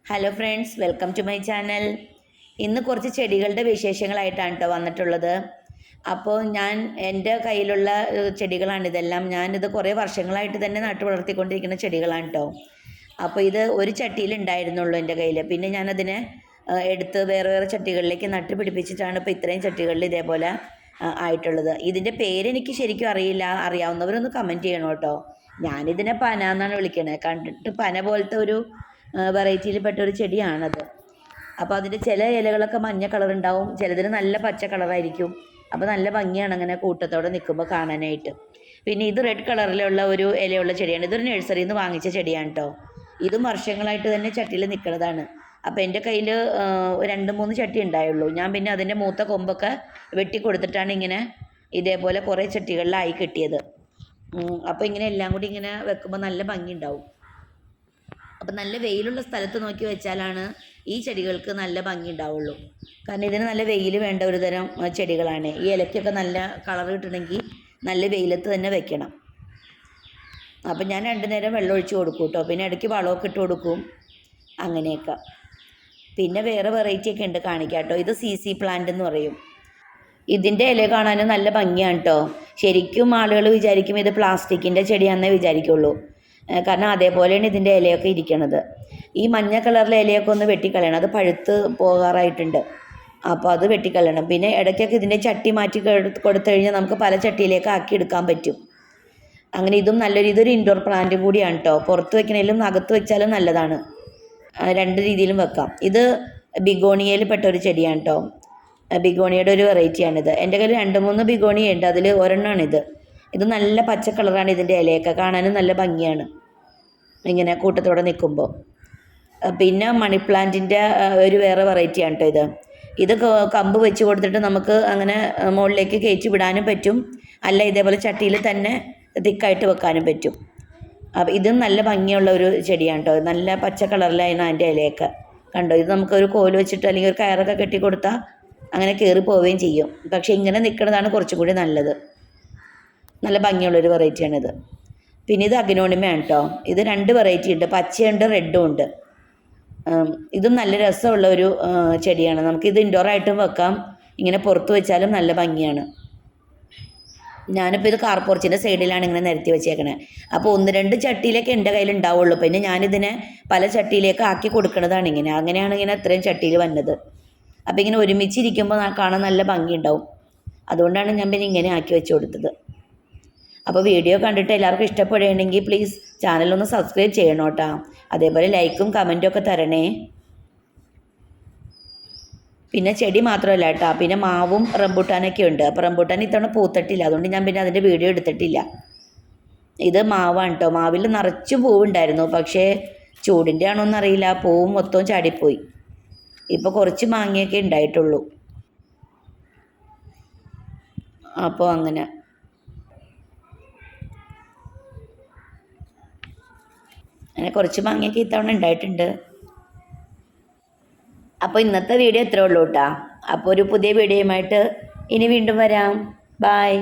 Hello friends, welcome to my channel. ഇന്ന് കുറച്ച് ചെടികളുടെ വിശേഷങ്ങളായിട്ടാണ് കേട്ടോ വന്നിട്ടുള്ളത്. അപ്പോൾ എൻ്റെ കയ്യിലുള്ള ചെടികളാണിതെല്ലാം. ഞാനിത് കുറേ വർഷങ്ങളായിട്ട് തന്നെ നട്ടു വളർത്തിക്കൊണ്ടിരിക്കുന്ന ചെടികളാണ് കേട്ടോ. അപ്പോൾ ഇത് ഒരു ചട്ടിയിൽ ഉണ്ടായിരുന്നുള്ളൂ എൻ്റെ കയ്യിൽ. പിന്നെ ഞാനതിനെ എടുത്ത് വേറെ വേറെ ചട്ടികളിലേക്ക് നട്ട് പിടിപ്പിച്ചിട്ടാണ് ഇപ്പോൾ ഇത്രയും ചട്ടികളിൽ ഇതേപോലെ ആയിട്ടുള്ളത്. ഇതിൻ്റെ പേരെനിക്ക് ശരിക്കും അറിയില്ല. അറിയാവുന്നവരൊന്ന് കമൻറ്റ് ചെയ്യണം കേട്ടോ. ഞാനിതിനെ പന എന്നാണ് വിളിക്കണത്. കണ്ടിട്ട് പന പോലത്തെ ഒരു വെറൈറ്റിയിൽപ്പെട്ട ഒരു ചെടിയാണത്. അപ്പോൾ അതിൻ്റെ ചില ഇലകളൊക്കെ മഞ്ഞ കളർ ഉണ്ടാവും, ചിലതിന് നല്ല പച്ച കളറായിരിക്കും. അപ്പോൾ നല്ല ഭംഗിയാണ് അങ്ങനെ കൂട്ടത്തോടെ നിൽക്കുമ്പോൾ കാണാനായിട്ട്. പിന്നെ ഇത് റെഡ് കളറിലുള്ള ഒരു ഇലയുള്ള ചെടിയാണ്. ഇതൊരു നഴ്സറിയിൽ നിന്ന് വാങ്ങിച്ച ചെടിയാണ് കേട്ടോ. ഇതും വർഷങ്ങളായിട്ട് തന്നെ ചട്ടിയിൽ നിൽക്കുന്നതാണ്. അപ്പോൾ എൻ്റെ കയ്യിൽ 2-3 ചട്ടി ഉണ്ടായുള്ളൂ. ഞാൻ പിന്നെ അതിൻ്റെ മൂത്ത കൊമ്പൊക്കെ വെട്ടി കൊടുത്തിട്ടാണ് ഇങ്ങനെ ഇതേപോലെ കുറേ ചട്ടികളിലായി കിട്ടിയത്. അപ്പോൾ ഇങ്ങനെ എല്ലാം കൂടി ഇങ്ങനെ വെക്കുമ്പോൾ നല്ല ഭംഗി ഉണ്ടാവും. അപ്പം നല്ല വെയിലുള്ള സ്ഥലത്ത് നോക്കി വെച്ചാലാണ് ഈ ചെടികൾക്ക് നല്ല ഭംഗി ഉണ്ടാവുള്ളൂ. കാരണം ഇതിന് നല്ല വെയിൽ വേണ്ട ഒരു തരം ചെടികളാണ്. ഈ ഇലയ്ക്കൊക്കെ നല്ല കളർ കിട്ടണമെങ്കിൽ നല്ല വെയിലത്ത് തന്നെ വെക്കണം. അപ്പം ഞാൻ 2 നേരം വെള്ളം ഒഴിച്ച് കൊടുക്കും കേട്ടോ. പിന്നെ ഇടയ്ക്ക് വളമൊക്കെ ഇട്ട് കൊടുക്കും, അങ്ങനെയൊക്കെ. പിന്നെ വേറെ വെറൈറ്റി ഒക്കെ ഉണ്ട്, കാണിക്കാം കേട്ടോ. ഇത് CC പ്ലാന്റ് എന്ന് പറയും. ഇതിൻ്റെ ഇല കാണാനും നല്ല ഭംഗിയാണ് കേട്ടോ. ശരിക്കും ആളുകൾ വിചാരിക്കും ഇത് പ്ലാസ്റ്റിക്കിൻ്റെ ചെടിയാണെന്നേ വിചാരിക്കുള്ളൂ. കാരണം അതേപോലെയാണ് ഇതിൻ്റെ ഇലയൊക്കെ ഇരിക്കണത്. ഈ മഞ്ഞ കളറിലെ ഇലയൊക്കെ ഒന്ന് വെട്ടിക്കളയണം, അത് പഴുത്ത് പോകാറായിട്ടുണ്ട്. അപ്പോൾ അത് വെട്ടിക്കളയണം. പിന്നെ ഇടയ്ക്കൊക്കെ ഇതിൻ്റെ ചട്ടി മാറ്റി കൊടുത്തു കഴിഞ്ഞാൽ നമുക്ക് പല ചട്ടിയിലേക്ക് ആക്കി എടുക്കാൻ പറ്റും. അങ്ങനെ ഇതും ഇതൊരു ഇൻഡോർ പ്ലാന്റ് കൂടിയാണ് കേട്ടോ. പുറത്ത് വെക്കണേലും അകത്ത് വെച്ചാലും നല്ലതാണ്. 2 രീതിയിലും വെക്കാം. ഇത് ബിഗോണിയയിൽ പെട്ട ഒരു ചെടിയാണ് കേട്ടോ. ബിഗോണിയുടെ ഒരു വെറൈറ്റിയാണിത്. എൻ്റെ കയ്യിൽ 2-3 ബിഗോണിയ ഉണ്ട്, അതിൽ ഒരെണ്ണമാണിത്. ഇത് നല്ല പച്ച കളറാണ്. ഇതിൻ്റെ ഇലയൊക്കെ കാണാനും നല്ല ഭംഗിയാണ് ഇങ്ങനെ കൂട്ടത്തോടെ നിൽക്കുമ്പോൾ. പിന്നെ മണി പ്ലാന്റിൻ്റെ ഒരു വേറെ വെറൈറ്റിയാണ് കേട്ടോ ഇത്. കമ്പ് വെച്ച് കൊടുത്തിട്ട് നമുക്ക് അങ്ങനെ മുകളിലേക്ക് കയറ്റി വിടാനും പറ്റും, അല്ല ഇതേപോലെ ചട്ടിയിൽ തന്നെ തിക്കായിട്ട് വെക്കാനും പറ്റും. അപ്പോൾ ഇതും നല്ല ഭംഗിയുള്ള ഒരു ചെടിയാണ് കേട്ടോ. നല്ല പച്ച കളറിലായിരുന്നു അതിൻ്റെ ഇലയൊക്കെ. കണ്ടോ, ഇത് നമുക്കൊരു കോല് വെച്ചിട്ട് അല്ലെങ്കിൽ ഒരു കയറൊക്കെ കെട്ടി കൊടുത്താൽ അങ്ങനെ കയറി പോവുകയും ചെയ്യും. പക്ഷേ ഇങ്ങനെ നിൽക്കുന്നതാണ് കുറച്ചും കൂടി നല്ലത്. നല്ല ഭംഗിയുള്ളൊരു വെറൈറ്റിയാണിത്. പിന്നെ ഇത് അഗ്നോണിമയാണ് കേട്ടോ. ഇത് 2 വെറൈറ്റി ഉണ്ട്, പച്ചയുണ്ട് റെഡും ഉണ്ട്. ഇതും നല്ല രസമുള്ള ഒരു ചെടിയാണ്. നമുക്കിത് ഇൻഡോറായിട്ടും വെക്കാം, ഇങ്ങനെ പുറത്ത് വെച്ചാലും നല്ല ഭംഗിയാണ്. ഞാനിപ്പോൾ ഇത് കാർ പോർച്ചിൻ്റെ സൈഡിലാണ് ഇങ്ങനെ നിരത്തി വെച്ചേക്കണേ. അപ്പോൾ 1-2 ചട്ടിയിലൊക്കെ എൻ്റെ കയ്യിൽ ഉണ്ടാവുള്ളൂ. പിന്നെ ഞാനിതിനെ പല ചട്ടിയിലേക്ക് ആക്കി കൊടുക്കുന്നതാണ് ഇങ്ങനെ. അങ്ങനെയാണ് ഇങ്ങനെ ഇത്രയും ചട്ടിയിൽ വന്നത്. അപ്പോൾ ഇങ്ങനെ ഒരുമിച്ചിരിക്കുമ്പോൾ കാണാൻ നല്ല ഭംഗി ഉണ്ടാവും. അതുകൊണ്ടാണ് ഞാൻ പിന്നെ ഇങ്ങനെ ആക്കി വെച്ച് കൊടുത്തത്. അപ്പോൾ വീഡിയോ കണ്ടിട്ട് എല്ലാവർക്കും ഇഷ്ടപ്പെടുകയാണെങ്കിൽ പ്ലീസ് ചാനലൊന്ന് സബ്സ്ക്രൈബ് ചെയ്യണം കേട്ടോ. അതേപോലെ ലൈക്കും കമൻറ്റും ഒക്കെ തരണേ. പിന്നെ ചെടി മാത്രമല്ല കേട്ടോ, പിന്നെ മാവും റംബൂട്ടാനൊക്കെ ഉണ്ട്. അപ്പോൾ റംബൂട്ടാൻ ഇത്തവണ പൂത്തിട്ടില്ല, അതുകൊണ്ട് ഞാൻ പിന്നെ അതിൻ്റെ വീഡിയോ എടുത്തിട്ടില്ല. ഇത് മാവാണ് കേട്ടോ. മാവിൽ നിറച്ചും പൂവുണ്ടായിരുന്നു, പക്ഷേ ചൂടിൻ്റെ ആണോന്നറിയില്ല, പൂവും മൊത്തവും ചാടിപ്പോയി. ഇപ്പോൾ കുറച്ച് മാങ്ങയൊക്കെ ഉണ്ടായിട്ടുള്ളൂ. അപ്പോൾ അങ്ങനെ കുറച്ച് മാങ്ങയൊക്കെ ഇത്തവണ ഉണ്ടായിട്ടുണ്ട്. അപ്പോൾ ഇന്നത്തെ വീഡിയോ ഇത്രേ ഉള്ളൂ കേട്ടോ. അപ്പോൾ ഒരു പുതിയ വീഡിയോയുമായിട്ട് ഇനി വീണ്ടും വരാം. ബായ്.